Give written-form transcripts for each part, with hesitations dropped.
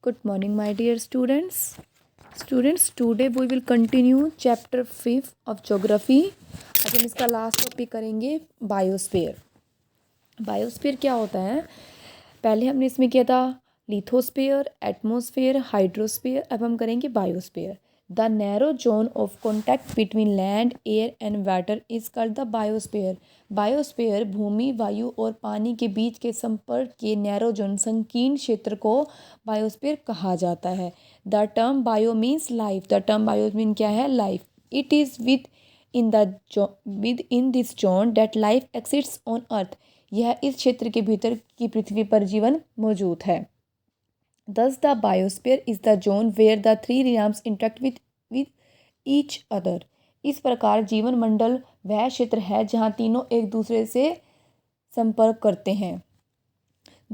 Good morning, my dear students. Today we will continue chapter 5 of geography. आज हम इसका last topic करेंगे biosphere. Biosphere क्या होता है? पहले हमने इसमें किया था लिथोस्फीयर, एटमॉस्फेयर, हाइड्रोस्फीयर। अब हम करेंगे biosphere. The narrow zone of contact between land, air and water is called the biosphere. Biosphere भूमि, वायु और पानी के बीच के संपर्क के नैरो जोन संकीर्ण क्षेत्र को बायोस्फीयर कहा जाता है। The term bio means life. The term bio mean क्या है? Life. It is with in this zone that life exists on earth. यह इस क्षेत्र के भीतर की पृथ्वी पर जीवन मौजूद है। Thus the biosphere is the zone where the three realms interact with each other. इस प्रकार जीवन मंडल वह क्षेत्र है जहाँ तीनों एक दूसरे से संपर्क करते हैं।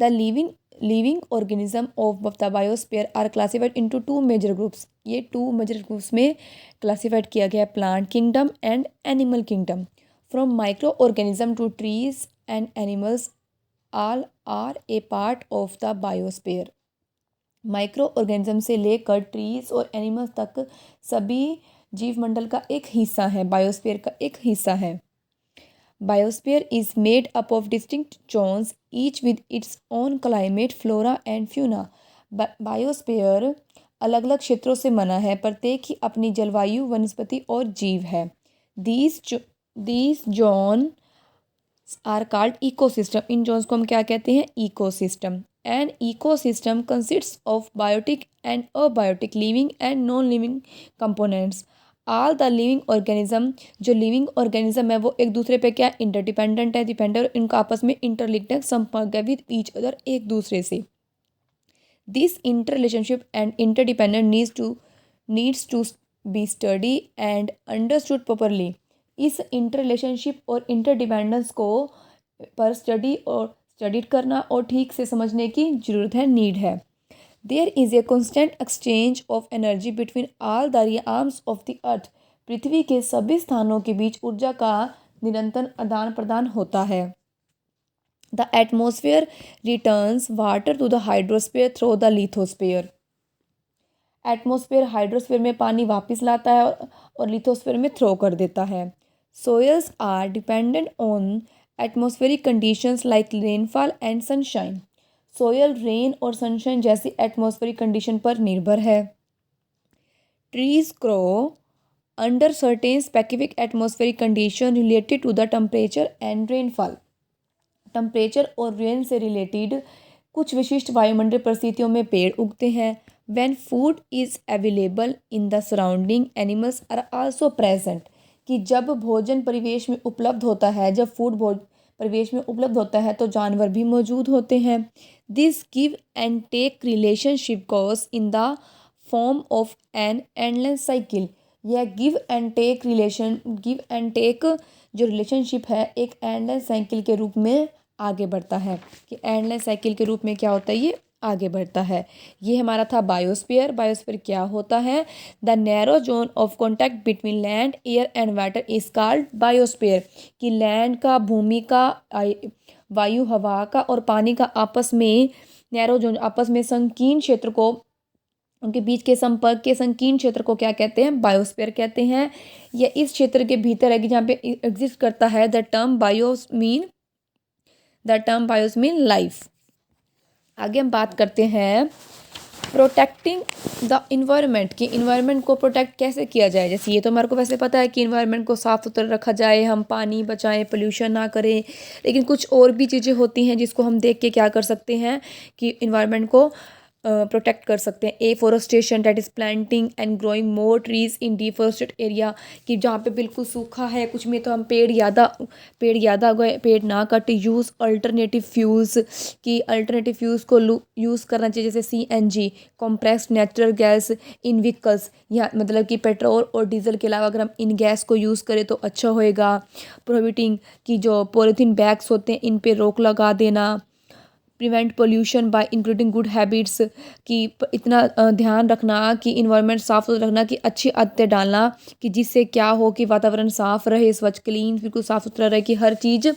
The living organism of the biosphere are classified into two major groups. ये two major groups में classified किया गया है, plant kingdom and animal kingdom. From microorganism to trees and animals, all are a part of the biosphere. Micro organism से लेकर trees और animals तक सभी जीव मंडल का एक हिस्सा है, बायोस्फीयर का एक हिस्सा है। Biosphere is made up of distinct zones each with its own climate, flora and fauna. Biosphere अलग अलग क्षेत्रों से बना है, प्रत्येक ही अपनी जलवायु, वनस्पति और जीव है। These zones are called ecosystem. इन जोन्स को हम क्या कहते हैं? Ecosystem. An ecosystem consists of biotic and abiotic, living and non-living components. All the living organism, जो living organism है वो एक दूसरे पे क्या इंटरडिपेंडेंट है, डिपेंडेंट, इनका आपस में इंटरलिंक्ड है, संपर्क है विद ईच अदर, एक दूसरे से। This interrelationship and interdependence needs to be studied and understood properly. इस इंटररिलेशनशिप और इंटरडिपेंडेंस को पर स्टडीड करना और ठीक से समझने की ज़रूरत है, नीड है। There is a constant exchange of energy between all the realms of the earth. पृथ्वी के सभी स्थानों के बीच ऊर्जा का निरंतर आदान प्रदान होता है। The atmosphere returns water to the hydrosphere through the lithosphere. Atmosphere hydrosphere में पानी वापस लाता है और लिथोस्फीयर में थ्रो कर देता है। Soils are dependent on atmospheric conditions like rainfall and sunshine. Soil rain और सनशाइन जैसी एटमॉस्फेरिक कंडीशन पर निर्भर है। Trees grow under certain specific atmospheric condition related to the temperature and rainfall. Temperature और रेन से रिलेटेड कुछ विशिष्ट वायुमंडलीय परिस्थितियों में पेड़ उगते हैं। When food is available in the surrounding, animals are also present. कि जब भोजन परिवेश में उपलब्ध होता है, जब फूड परिवेश में उपलब्ध होता है तो जानवर भी मौजूद होते हैं। This give and take relationship goes in the form of an endless cycle. यह गिव एंड टेक जो रिलेशनशिप है एक एंडलेस साइकिल के रूप में आगे बढ़ता है। कि एंडलेस साइकिल के रूप में क्या होता है? ये आगे बढ़ता है। ये हमारा था बायोस्फीयर। बायोस्फीयर क्या होता है? The narrow zone of contact between land, air and water is called biosphere. कि लैंड का, भूमि का, वायु, हवा का और पानी का आपस में नैरो जोन, आपस में संकीर्ण क्षेत्र को, उनके बीच के संपर्क के संकीर्ण क्षेत्र को क्या कहते हैं? बायोस्फीयर कहते हैं। यह इस क्षेत्र के भीतर है कि जहाँ पे एग्जिस्ट करता है। The term BIOS mean life. आगे हम बात करते हैं प्रोटेक्टिंग द इन्वायरमेंट। कि इन्वायरमेंट को प्रोटेक्ट कैसे किया जाए। जैसे ये तो हमारे को वैसे पता है कि इन्वायरमेंट को साफ़ सुथरा रखा जाए, हम पानी बचाएं, पोल्यूशन ना करें, लेकिन कुछ और भी चीज़ें होती हैं जिसको हम देख के क्या कर सकते हैं कि इन्वायरमेंट को प्रोटेक्ट कर सकते हैं। Afforestation, that is planting and growing more trees in deforested area. कि जहाँ पे बिल्कुल सूखा है, कुछ में तो हम पेड़ ज़्यादा उगाए, पेड़ ना काटे। Use alternative fuels. कि अल्टरनेटिव फ्यूल्स को यूज़ करना चाहिए, जैसे CNG, compressed natural gas in vehicles. या मतलब कि पेट्रोल और डीजल के अलावा अगर हम इन गैस को यूज़ करें तो अच्छा होएगा। प्रोहिबिटिंग, कि जो पॉलीथीन बैग्स होते हैं इन पे रोक लगा देना। Prevent pollution bye including good habits, कि इतना ध्यान रखना कि इन्वायरमेंट साफ़ सुथरा रखना, कि अच्छी आदतें डालना कि जिससे क्या हो कि वातावरण साफ़ रहे, स्वच्छ क्लीन बिल्कुल साफ़ सुथरा रहे, कि हर चीज़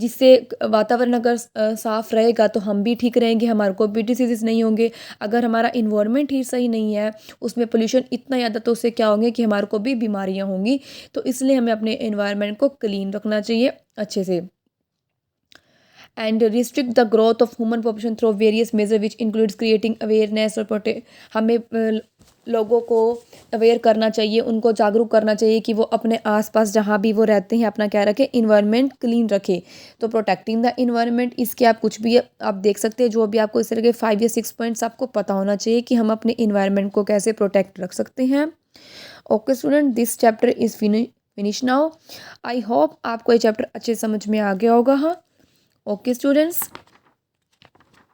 जिससे वातावरण अगर साफ़ रहेगा तो हम भी ठीक रहेंगे, हमारे को भी डिसीज़ नहीं होंगे। अगर हमारा इन्वायरमेंट ही सही नहीं है, उसमें पोल्यूशन इतना ज़्यादा, तो उससे क्या होंगे कि हमारे को भी बीमारियाँ होंगी। तो इसलिए हमें अपने इन्वायरमेंट को क्लीन रखना चाहिए अच्छे से। And restrict the growth of human population through various major which includes creating awareness और हमें लोगों को अवेयर करना चाहिए, उनको जागरूक करना चाहिए कि वो अपने आसपास जहाँ भी वो रहते हैं अपना क्या रखें, इन्वायरमेंट क्लीन रखें। तो प्रोटेक्टिंग द इन्वायरमेंट, इसके आप कुछ भी आप देख सकते हैं, जो भी आपको इस तरह के 5 या 6 पॉइंट्स आपको पता होना चाहिए कि हम अपने इन्वायरमेंट को कैसे प्रोटेक्ट रख सकते हैं। Okay student, this chapter is finish now. I hope आपको ये चैप्टर अच्छे समझ में आ गया होगा। हाँ, okay students,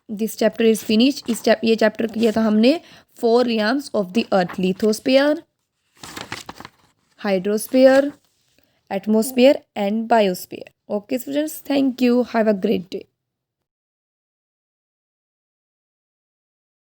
this chapter is finish. ये चैप्टर किया था हमने 4 realms of the earth, lithosphere, hydrosphere, atmosphere and biosphere. Okay students, thank you, have a great day.